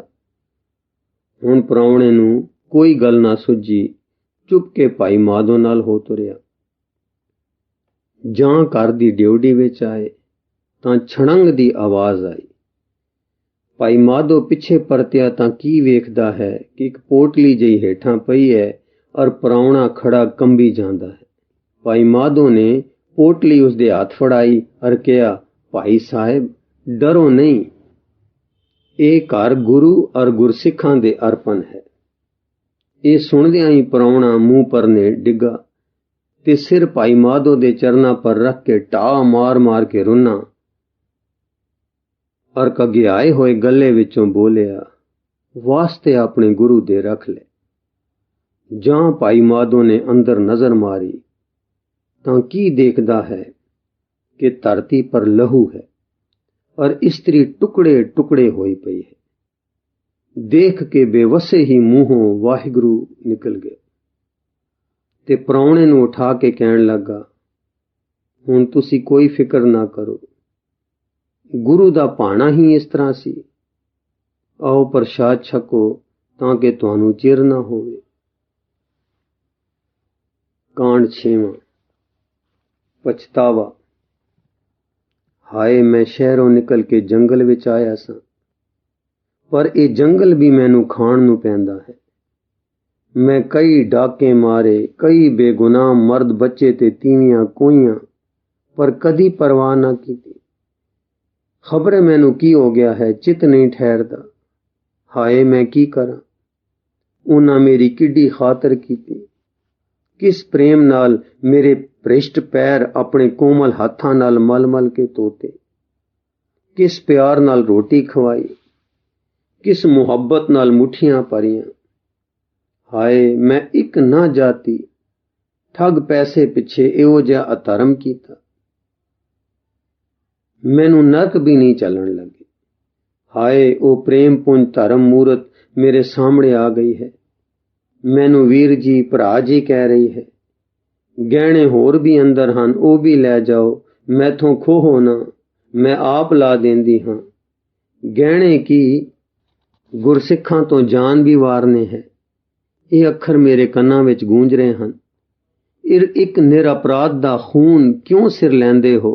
ਹੁਣ ਪ੍ਰਾਹੁਣੇ ਨੂੰ ਕੋਈ ਗੱਲ ਨਾ ਸੁੱਝੀ, ਚੁੱਪ ਕੇ ਭਾਈ ਮਾਧੋ ਨਾਲ ਹੋ ਤੁਰਿਆ। ਜਾਂ ਘਰ ਦੀ ਡਿਉਢੀ ਵਿੱਚ ਆਏ ਤਾਂ ਛੜੰਗ ਦੀ ਆਵਾਜ਼ ਆਈ। ਭਾਈ ਮਾਧੋ ਪਿੱਛੇ ਪਰਤਿਆ ਤਾਂ ਕੀ ਵੇਖਦਾ ਹੈ ਕਿ ਇੱਕ ਪੋਟਲੀ ਜਿਹੀ ਹੇਠਾਂ ਪਈ ਹੈ ਔਰ ਪ੍ਰਾਹੁਣਾ ਖੜਾ ਕੰਬੀ ਜਾਂਦਾ ਹੈ। ਭਾਈ ਮਾਧੋ ਨੇ ਪੋਟਲੀ ਉਸਦੇ ਹੱਥ ਫੜਾਈ ਔਰ ਕਿਹਾ, ਭਾਈ ਸਾਹਿਬ ਡਰੋ ਨਹੀਂ, ਇਹ ਘਰ ਗੁਰੂ ਔਰ ਗੁਰਸਿੱਖਾਂ ਦੇ ਅਰਪਣ ਹੈ। ਇਹ ਸੁਣਦਿਆਂ ਹੀ ਪ੍ਰਾਹੁਣਾ ਮੂੰਹ ਪਰਨੇ ਡਿੱਗਾ ਤੇ ਸਿਰ ਭਾਈ ਮਾਧੋ ਦੇ ਚਰਨਾਂ ਪਰ ਰੱਖ ਕੇ ਢਾਹ ਮਾਰ ਮਾਰ ਕੇ ਰੁੰਨਾ ਔਰ ਕਗਿਆਏ ਹੋਏ ਗੱਲੇ ਵਿੱਚੋਂ ਬੋਲਿਆ, ਵਾਸਤੇ ਆਪਣੇ ਗੁਰੂ ਦੇ ਰੱਖ ਲੈ। ਜਾਂ ਭਾਈ ਮਾਧੋ ਨੇ ਅੰਦਰ ਨਜ਼ਰ ਮਾਰੀ ਤਾਂ ਕੀ ਦੇਖਦਾ ਹੈ ਕਿ ਧਰਤੀ ਪਰ ਲਹੂ ਹੈ ਔਰ ਇਸਤਰੀ ਟੁਕੜੇ ਟੁਕੜੇ ਹੋਈ ਪਈ ਹੈ। ਦੇਖ ਕੇ ਬੇਵਸੇ ਹੀ ਮੂੰਹੋਂ ਵਾਹਿਗੁਰੂ ਨਿਕਲ ਗਏ ਤੇ ਪ੍ਰਾਹੁਣੇ ਨੂੰ ਉਠਾ ਕੇ ਕਹਿਣ ਲੱਗਾ, ਹੁਣ ਤੁਸੀਂ ਕੋਈ ਫਿਕਰ ਨਾ ਕਰੋ, ਗੁਰੂ ਦਾ ਭਾਣਾ ਹੀ ਇਸ ਤਰ੍ਹਾਂ ਸੀ। ਆਓ ਪ੍ਰਸ਼ਾਦ ਛਕੋ ਤਾਂ ਕਿ ਤੁਹਾਨੂੰ ਚਿਰ ਨਾ ਹੋਵੇ। ਕਾਂਡ 6ਵਾਂ। ਪਛਤਾਵਾ। ਹਾਏ, ਮੈਂ ਸ਼ਹਿਰੋਂ ਨਿਕਲ ਕੇ ਜੰਗਲ ਵਿੱਚ ਆਇਆ ਸਾਂ, ਪਰ ਇਹ ਜੰਗਲ ਵੀ ਮੈਨੂੰ ਖਾਣ ਨੂੰ ਪੈਂਦਾ ਹੈ। ਮੈਂ ਕਈ ਡਾਕੇ ਮਾਰੇ, ਕਈ ਬੇਗੁਨਾਹ ਮਰਦ ਬੱਚੇ ਤੇ ਤੀਵੀਆਂ ਕੋਈਆਂ, ਪਰ ਕਦੀ ਪਰਵਾਹ ਨਾ ਕੀਤੀ। ਖਬਰੇ ਮੈਨੂੰ ਕੀ ਹੋ ਗਿਆ ਹੈ, ਚਿੱਤ ਨਹੀਂ ਠਹਿਰਦਾ। ਹਾਏ, ਮੈਂ ਕੀ ਕਰਾਂ। ਉਹਨਾਂ ਮੇਰੀ ਕਿੱਡੀ ਖਾਤਰ ਕੀਤੀ, ਕਿਸ ਪ੍ਰੇਮ ਨਾਲ ਮੇਰੇ ਭ੍ਰਿਸ਼ਟ ਪੈਰ ਆਪਣੇ ਕੋਮਲ ਹੱਥਾਂ ਨਾਲ ਮਲ ਮਲ ਕੇ ਧੋਤੇ, ਕਿਸ ਪਿਆਰ ਨਾਲ ਰੋਟੀ ਖਵਾਈ, ਕਿਸ ਮੁਹੱਬਤ ਨਾਲ ਮੁੱਠੀਆਂ ਭਰੀਆਂ। ਹਾਏ, ਮੈਂ ਇੱਕ ਨਾ ਜਾਤੀ ਠੱਗ ਪੈਸੇ ਪਿੱਛੇ ਇਹੋ ਜਿਹਾ ਅਧਰਮ ਕੀਤਾ। ਮੈਨੂੰ ਨਰਕ ਵੀ ਨਹੀਂ ਚੱਲਣ ਲੱਗੇ। ਹਾਏ, ਉਹ ਪ੍ਰੇਮ ਪੁੰਜ ਧਰਮ ਮੂਰਤ ਮੇਰੇ ਸਾਹਮਣੇ ਆ ਗਈ ਹੈ। ਮੈਨੂੰ ਵੀਰ ਜੀ, ਭਰਾ ਜੀ ਕਹਿ ਰਹੀ ਹੈ। ਗਹਿਣੇ ਹੋਰ ਵੀ ਅੰਦਰ ਹਨ, ਉਹ ਵੀ ਲੈ ਜਾਓ, ਮੈਥੋਂ ਖੋਹੋ ਨਾ, ਮੈਂ ਆਪ ਲਾ ਦਿੰਦੀ ਹਾਂ। ਗਹਿਣੇ ਕੀ, ਗੁਰਸਿੱਖਾਂ ਤੋਂ ਜਾਨ ਵੀ ਵਾਰਨੇ ਹੈ। ਇਹ ਅੱਖਰ ਮੇਰੇ ਕੰਨਾਂ ਵਿੱਚ ਗੂੰਜ ਰਹੇ ਹਨ। ਇੱਕ ਨਿਰਅਪਰਾਧ ਦਾ ਖੂਨ ਕਿਉਂ ਸਿਰ ਲੈਂਦੇ ਹੋ।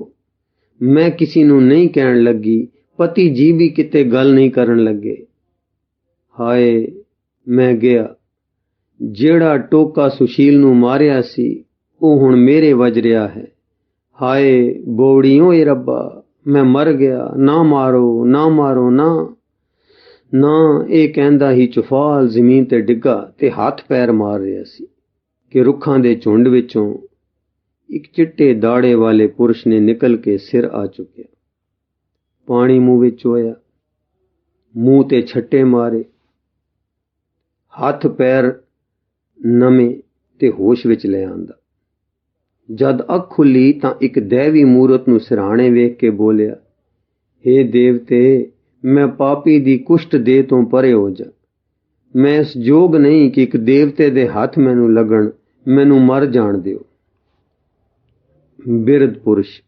ਮੈਂ ਕਿਸੇ ਨੂੰ ਨਹੀਂ ਕਹਿਣ ਲੱਗੀ, ਪਤੀ ਜੀ ਵੀ ਕਿਤੇ ਗੱਲ ਨਹੀਂ ਕਰਨ ਲੱਗੇ। ਹਾਏ, ਮੈਂ ਗਿਆ। ਜਿਹੜਾ ਟੋਕਾ ਸੁਸ਼ੀਲ ਨੂੰ ਮਾਰਿਆ ਸੀ, ਉਹ ਹੁਣ ਮੇਰੇ ਵੱਜ ਰਿਹਾ ਹੈ। ਹਾਏ ਬੋੜੀਓ ਏ ਰੱਬਾ, ਮੈਂ ਮਰ ਗਿਆ, ਨਾ ਮਾਰੋ, ਨਾ ਮਾਰੋ, ਨਾ ਨਾ। ਇਹ ਕਹਿੰਦਾ ਹੀ ਚੁਫਾਲ ਜ਼ਮੀਨ ਤੇ ਡਿੱਗਾ ਤੇ ਹੱਥ ਪੈਰ ਮਾਰ ਰਿਹਾ ਸੀ ਕਿ ਰੁੱਖਾਂ ਦੇ ਝੁੰਡ ਵਿੱਚੋਂ ਇੱਕ ਚਿੱਟੇ ਦਾੜੇ ਵਾਲੇ ਪੁਰਸ਼ ਨੇ ਨਿਕਲ ਕੇ ਸਿਰ ਆ ਚੁੱਕਿਆ। ਪਾਣੀ ਮੂੰਹ ਵਿੱਚ ਹੋਇਆ, ਮੂੰਹ ਤੇ ਛੱਟੇ ਮਾਰੇ, ਹੱਥ ਪੈਰ ਨਵੇਂ ਤੇ ਹੋਸ਼ ਵਿੱਚ ਲੈ ਆਂਦਾ। ਜਦ ਅੱਖ ਖੁੱਲੀ ਤਾਂ ਇੱਕ ਦੈਵੀ ਮੂਰਤ ਨੂੰ ਸਿਰਹਾਣੇ ਵੇਖ ਕੇ ਬੋਲਿਆ, ਹੇ ਦੇਵਤੇ, ਮੈਂ ਪਾਪੀ ਦੀ ਕੁਸ਼ਟ ਦੇਹ ਤੋਂ ਪਰੇ ਹੋ ਜਾ। ਮੈਂ ਇਸ ਯੋਗ ਨਹੀਂ ਕਿ ਇੱਕ ਦੇਵਤੇ ਦੇ ਹੱਥ ਮੈਨੂੰ ਲੱਗਣ, ਮੈਨੂੰ ਮਰ ਜਾਣ ਦਿਓ। ਬਿਰਧ ਪੁਰਸ਼।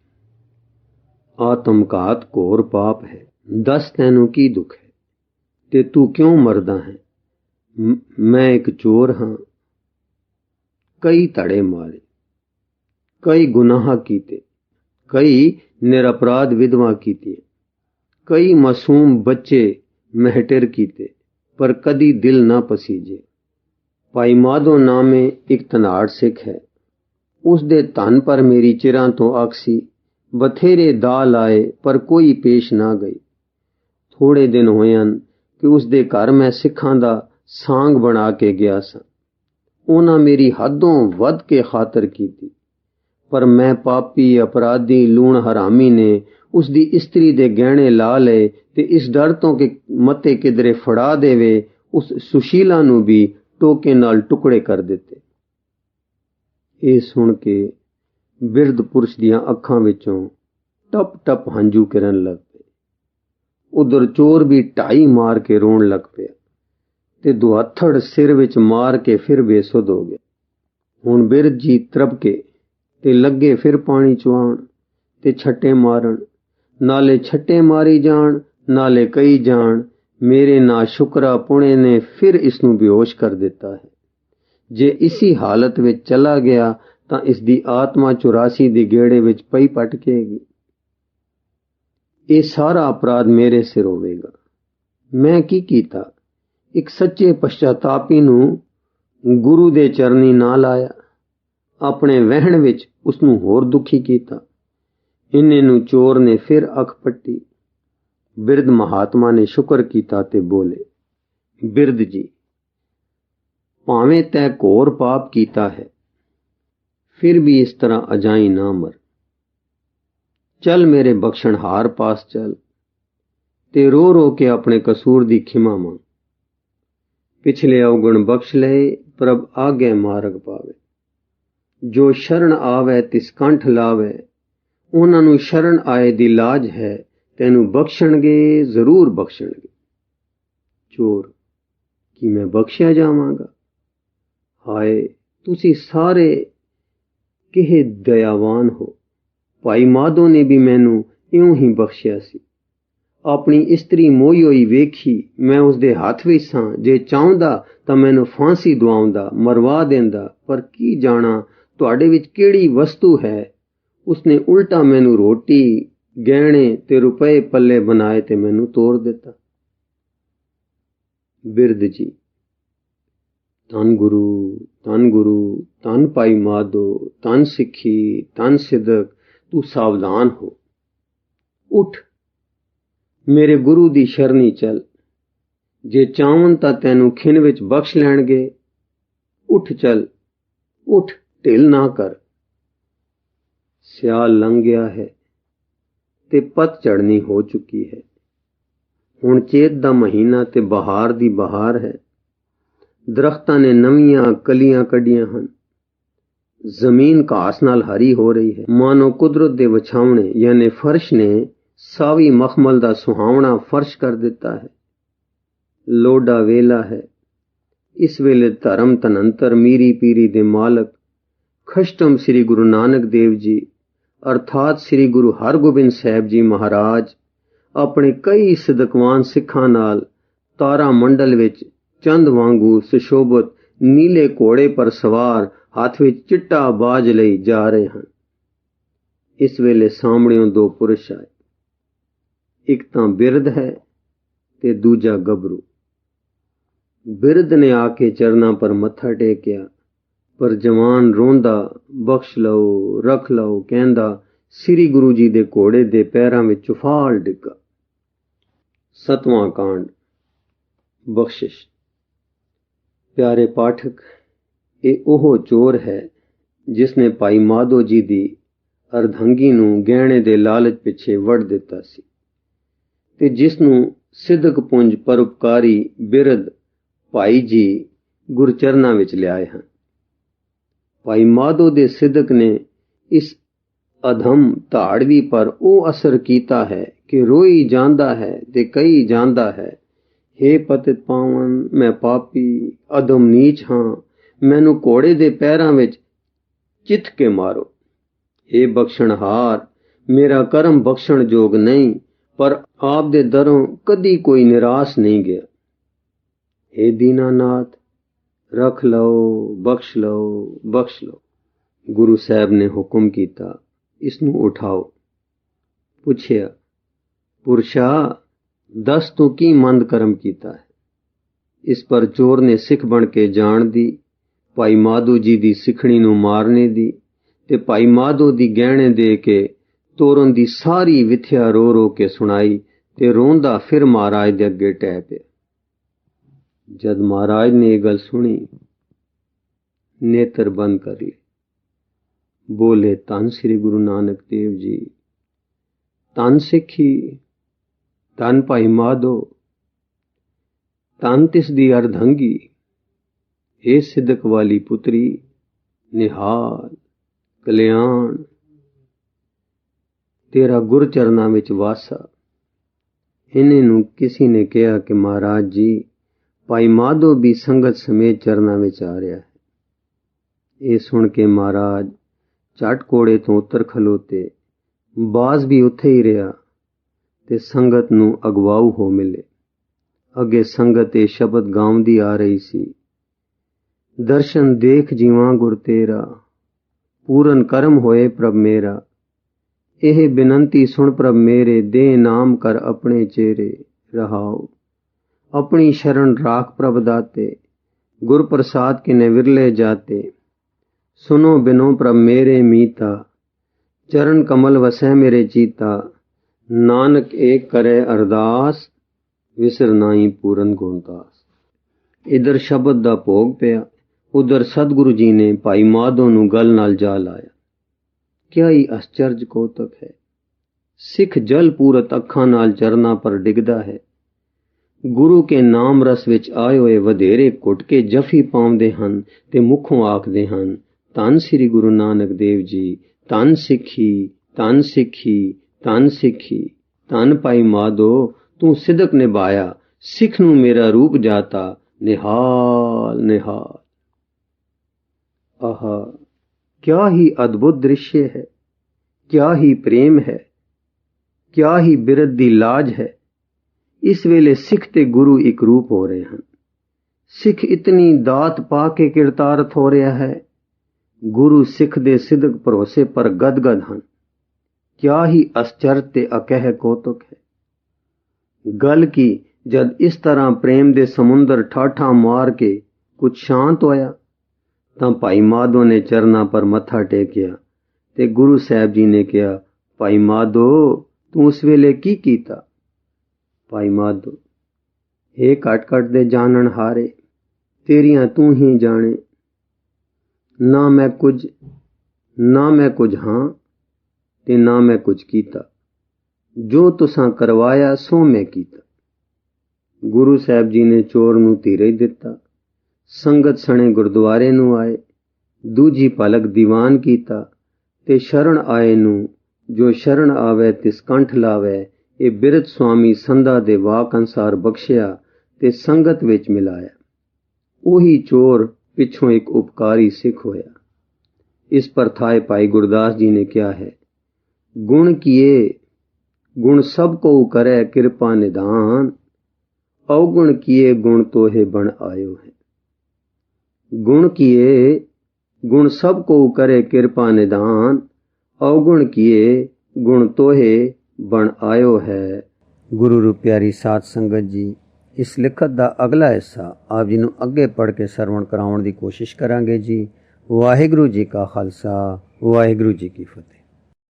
ਆਤਮਘਾਤ ਘੋਰ ਪਾਪ ਹੈ। ਦੱਸ ਤੈਨੂੰ ਕੀ ਦੁੱਖ ਹੈ ਤੇ ਤੂੰ ਕਿਉਂ ਮਰਦਾ ਹੈ। ਮੈਂ ਇੱਕ ਚੋਰ ਹਾਂ। ਕਈ ਧੜੇ ਮਾਰੇ, ਕਈ ਗੁਨਾਹ ਕੀਤੇ, ਕਈ ਨਿਰਅਪਰਾਧ ਵਿਧਵਾ ਕੀਤੀਆਂ, ਕਈ ਮਾਸੂਮ ਬੱਚੇ ਮਹਿਟਰ ਕੀਤੇ, ਪਰ ਕਦੀ ਦਿਲ ਨਾ ਪਸੀਜੇ। ਭਾਈ ਮਾਧੋ ਨਾਮੇ ਇੱਕ ਧਨਾੜ ਸਿੱਖ ਹੈ। ਉਸ ਦੇ ਧਨ ਪਰ ਮੇਰੀ ਚਿਰਾਂ ਤੋਂ ਅੱਖ ਸੀ। ਬਥੇਰੇ ਦਾਅ ਲਾਏ ਪਰ ਕੋਈ ਪੇਸ਼ ਨਾ ਗਈ। ਥੋੜੇ ਦਿਨ ਹੋਏ ਹਨ ਕਿ ਉਸ ਦੇ ਘਰ ਮੈਂ ਸਿੱਖਾਂ ਦਾ ਸਾਂਗ ਬਣਾ ਕੇ ਗਿਆ ਸਾਂ। ਉਹਨਾਂ ਮੇਰੀ ਹੱਦੋਂ ਵੱਧ ਕੇ ਖਾਤਰ ਕੀਤੀ, पर मैं पापी अपराधी लूण हरामी ने उसकी इस्त्री दे गहने ला लए ते इस डर तो कि मते किधरे फड़ा देवे उस सुशीला नू भी टोके नाल टुकड़े कर दिते। ये सुन के बिरध पुरुष दियां अखां विचों टप टप हंजू किरण लग पे। उधर चोर भी ढाई मार के रोन लग पिया ते दुहत्थड़ सिर विच मार के फिर बेसुध हो गया। हुण बिरध जी त्रब के ते लगे फिर पानी चुआण ते छट्टे मारन, नाले छट्टे मारी जान नाले कई जान मेरे ना शुक्रा पुणे ने फिर इसनू बेहोश कर दिता है। जे इसी हालत विच चला गया तां इसदी आत्मा 84 दी गेड़े विच पई पटकेगी। ये सारा अपराध मेरे सिर होवेगा। मैं की कीता? एक सच्चे पश्चातापी नू गुरु दे चरनी ना लाया, अपने वहण विच उसनू होर दुखी कीता। इन्ने नू चोर ने फिर अख पट्टी। बिरध महात्मा ने शुक्र कीता ते बोले, बिरध जी, भावें तै घोर पाप कीता है, फिर भी इस तरह अजाई ना मर। चल मेरे बख्शणहार पास चल ते रो रो के अपने कसूर दी खिमा मांग। पिछले अवगुण बख्श लए, प्रभ आगे मार्ग पावे। जो शरण आवे तिस कंठ लावे, उन्हां नू शरण आए दी लाज है, तैनू बख्शणगे जरूर बख्शणगे। चोर, कि मैं बख्शिया जावांगा? हाय, तुसी सारे किहे दयावान हो। भाई माधो ने भी मैनू इउं ही बख्शिया सी। अपनी इस्त्री मोई होई वेखी, मैं उसदे हथ विच सां। जे चाहुंदा तां मैनू फांसी दवाउंदा, मरवा देंदा, पर की जाना तुहाडे विच किहड़ी वस्तु है। उसने उल्टा मैनू रोटी गहने ते रुपए पल्ले बनाए ते मैनू तोड़ दिता। बिरध जी, धन गुरु, धन गुरु, धन पाई माधो, धन सिक्खी, धन सिदक, तू सावधान हो। उठ, मेरे गुरु दी शरणी चल। जे चावन तां तैनू खिन विच बख्श लैणगे। उठ चल, उठ, ढिल ना कर। सियाल लंघ गया है ते पत चढ़नी हो चुकी है। हुण चेत दा महीना ते बहार दी बहार है। दरख्तां ने नवीआं कलियां कढ़ियां हन। जमीन घास नाल हरी हो रही है, मानो कुदरत दे वछावणे यानी फर्श ने सावी मखमल दा सुहावना फर्श कर दिता है। लोडा वेला है। इस वेले धर्म तनंतर मीरी पीरी दे मालक खष्टम श्री गुरु नानक देव जी अर्थात श्री गुरु हरगोबिंद साहब जी महाराज अपने कई सिदकवान सिखां नाल तारा मंडल विच चंद वांगू सुशोभत नीले घोड़े पर सवार हाथ विच चिट्टा बाज लई जा रहे हैं। इस वेले सामणियों दो पुरुष आए। एक तां बिरध है ते दूजा गबरू। बिरध ने आके चरना पर मत्था टेकिया, पर जवान रोंदा बख्श लो रख लो कहंदा श्री गुरु जी दे घोड़े दे पैरां विच चुफाल डिगा। 7वां कांड, बख्शिश। प्यारे पाठक, ये ओह चोर है जिसने भाई माधो जी दी अर्धंगी नू गहणे दे लालच पिछे वड़ दिता सी ते जिसनू सिदक पुंज परोपकारी बिरध भाई जी गुरचरना विच लियाए हैं। भाई माधो दे सिदक ने इस अधम धाड़वी पर ओ असर कीता है कि रोई जांदा है ते कही जांदा है, हे पतित पावन, मैं पापी अधम नीच हां, मैनू घोड़े दे पैरां विच चिथ के मारो। हे बख्शणहार, मेरा कर्म बख्शण जोग नहीं, पर आप दे दरों कदी कोई निराश नहीं गया। हे दीनानाथ, रख लो बख्श लो बख्श लो। गुरु साहब ने हुक्म कीता, इसनू उठाओ। पुछया, पुरशा दस तू की मंद कर्म कीता है। इस पर चोर ने सिख बन के जान दी, भाई माधो जी दी सिखणी नू मारने दी ते भाई माधो दी गहणे दे के तोरन दी सारी विथ्या रो रो के सुनाई ते रोंदा फिर महाराज दे अगे टह पिया। जद महाराज ने यह गल सुनी, नेत्र बंद कर लिए। बोले धन श्री गुरु नानक देव जी, धन सिक्खी, धन भाई माधो, धन तिस दी अर्धंगी, हे सिदक वाली पुत्री, निहाल कल्याण तेरा गुर चरना विच वासा। इन्हें नूं किसी ने कहा कि महाराज जी, भाई माधो भी संगत समेत चरना विच आ रहा है। ये सुन के महाराज झट कोड़े तो उतर खलोते, बाज भी उत्थे ही रहा ते संगत नूं अगवाऊ हो मिले। अगे संगत ये शब्द गाउंदी आ रही सी, दर्शन देख जीवां गुर तेरा, पूरन कर्म होए प्रभ मेरा। यह बिनंती सुन प्रभ मेरे, दे नाम कर अपने चेहरे रहाओ। अपनी शरण राख प्रभ दाते, गुर प्रसाद किने विरले जाते। सुनो बिनो प्रभ मेरे मीता, चरण कमल वसै मेरे चीता। नानक एक करे अरदास, विसर नाई पूरन गुणदास। इधर शब्द दा भोग पिया, उधर सतगुरु जी ने भाई माधो नूं गल नाल जा लाया। क्या ही आश्चर्य कौतक है। सिख जल पूरत अखां नाल चरना पर डिगदा है। गुरु के नाम रस विच आए होए वधेरे घुट के जफी पाउंदे हन ते मुखों आखदे हन, धन श्री गुरु नानक देव जी, धन सिक्खी, धन सिक्खी, धन सिक्खी। धन भाई माधो, तू सिदक निभाया, सिख नूं मेरा रूप जाता, निहाल निहाल। आहा, क्या ही अद्भुत दृश्य है, क्या ही प्रेम है, क्या ही बिरत दी लाज है। इस वेले सिख ते गुरु एक रूप हो रहे हैं। सिख इतनी दात पा के किरतारत हो रहा है, गुरु सिख दे सिदक भरोसे पर गदगद हन। क्या ही आश्चर्य ते अकह कौतुक है। गल की जद इस तरह प्रेम दे समुंदर ठाठा मार के कुछ शांत होया, तां भाई माधो ने चरना पर मत्था टेकिया ते गुरु साहब जी ने कहा, भाई माधो तू उस वेले की कीता। भाई माधो, हे कट कट दे जानन हारे, तेरियां तू ही जाने। ना मैं कुछ हां ते ना मैं कुछ कीता, जो तुसां करवाया सो मैं कीता। गुरु साहब जी ने चोर नूं धीरे दिता, संगत सणे गुरुद्वारे नूं आए, दूजी पलक दीवान कीता ते शरण आए नूं जो शरण आवे तिस कंठ लावे। ये बिरत स्वामी संधा दे वाक अनुसार बख्शिया ते संगत विच मिलाया। ओही चोर पिछों एक उपकारी सिख होया। इस पर थाए भाई गुरदास जी ने क्या है, गुण किए गुण सब को करे कृपा निधान, अवगुण किए गुण तोहे बन आयो है। गुण किए गुण सब को करे कृपा निधान, अवगुण किए गुण तोहे बन आयो है। गुरु रू प्यारी साध संगत जी, इस लिखत दा अगला हिस्सा आप जी नूं अगे पढ़ के सरवण कराउण दी कोशिश करांगे जी। वाहिगुरू जी का खालसा, वाहिगुरू जी की फतेह।